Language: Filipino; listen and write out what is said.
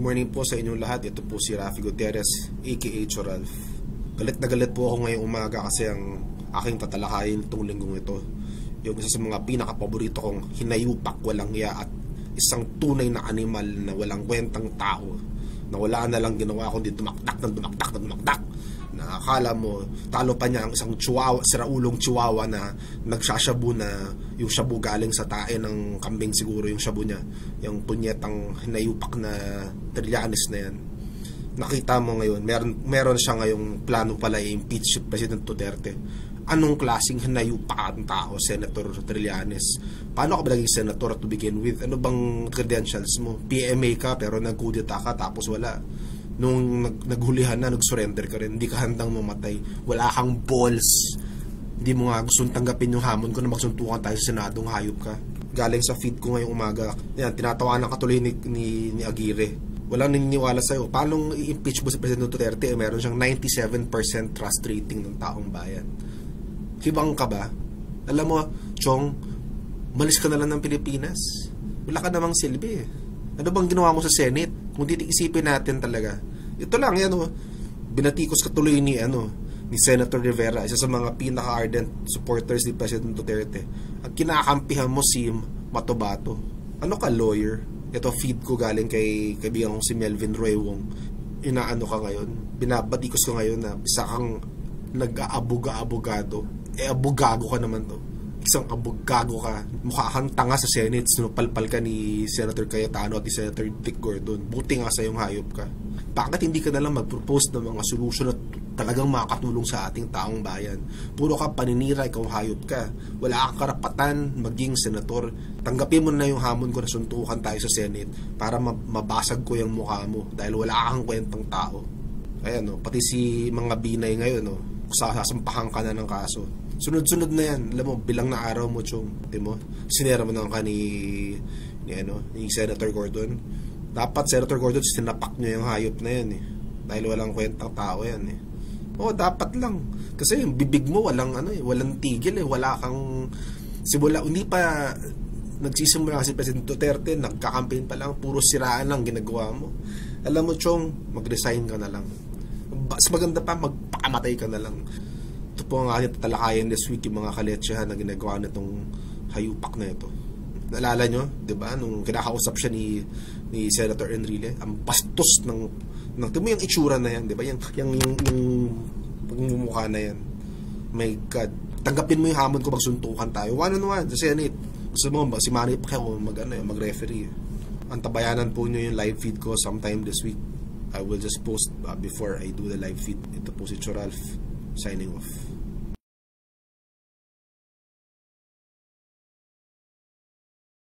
Morning po sa inyong lahat. Ito po si Rafi Gutierrez aka Choralf. Galit na galit po ako ngayong umaga kasi ang aking tatalakayin itong linggong ito, yung isa sa mga pinakapaborito kong hinayupak, walang hiya at isang tunay na animal na walang kwentang tao, na wala na lang ginawa kundi dumaktak ng dumaktak ng dumaktak, na akala mo talo pa niya ang isang chihuahua, siraulong chihuahua na nagsashabu, na yung shabu galing sa tae ng kambing siguro yung shabu niya, yung punyetang hinayupak na Trillanes na yan. Nakita mo ngayon, meron siya ngayong plano pala i-impeach si President Duterte. Anong klaseng hinayupak ang tao, Senator Trillanes? Paano ka ba naging senator to begin with? Ano bang credentials mo? PMA ka pero nagkudeta ka tapos wala. Nung naghulihan na, nag-surrender ka rin, hindi ka handang mamatay, wala kang balls, hindi mo nga gustong tanggapin yung hamon ko na magsuntukan tayo sa Senadong, hayop ka. Galing sa feed ko ngayong umaga, yan, tinatawanan ka tuloy ni Aguirre. Walang naniniwala sa'yo. Paano i-impeach mo si President Duterte? Meron siyang 97% trust rating ng taong bayan. Hibang ka ba? Alam mo, Chong, malis ka na lang ng Pilipinas. Wala ka namang silbi. Ano bang ginawa mo sa Senate? Kung isipin natin talaga. Ito lang, yan o. Binatikos ka tuloy ni Senator Rivera, isa sa mga pinaka-ardent supporters ni President Duterte. At kinakampihan mo si Matobato. Ano ka, lawyer? Ito feed ko galing kay kaibigan kong si Melvin Roy Wong. Inaano ka ngayon? Binabatikos ko ngayon na isa kang nag-aabuga-abogado. Abogago ka naman to. Isang abogago ka. Mukha kang tanga sa Senate. Sinupalpal ka ni Senator Cayetano at ni Senator Dick Gordon. Buti nga sa yung hayop ka. Bakit hindi ka nalang mag-propose ng mga solution at talagang makakatulong sa ating taong bayan? Puro ka paninira, ikaw hayop ka. Wala kang karapatan maging senator. Tanggapin mo na yung hamon ko na suntukan tayo sa Senate para mabasag ko yung mukha mo dahil wala kang kwentang tao. Ayan, pati si mga binay ngayon, sasampahan ka na ng kaso. Sunod-sunod na yan. Alam mo, bilang na araw mo, Chong. Mo, sinera mo na ka ni Senator Gordon. Dapat Senator Gordon, sinapak nyo yung hayop na yan dahil walang kwentang tao yan dapat lang. Kasi yung bibig mo walang tigil wala kang simula, hindi pa nagsisimula kasi President Duterte, nagka-campaign pa lang, puro siraan lang ginagawa mo. Alam mo, Chong, mag-resign ka na lang. Mas maganda pa, magpakamatay ka na lang. Ito po ang ating tatalakayin this week, yung mga kaletsyahan na ginagawa nitong hayupak na ito. Naalala nyo, di ba, nung kinakausap siya ni Senator Enrile, ang bastos ng tingnan mo yung itsura na yan, di ba, yung pagmumukha na yan. My God, tanggapin mo yung hamon ko, magsuntukan tayo one-on-one sa Senate. Gusto mo si Manny Pacquiao mag-referee. Antabayanan po nyo yung live feed ko sometime this week. I will just post before I do the live feed. Ito po si Choralf signing off.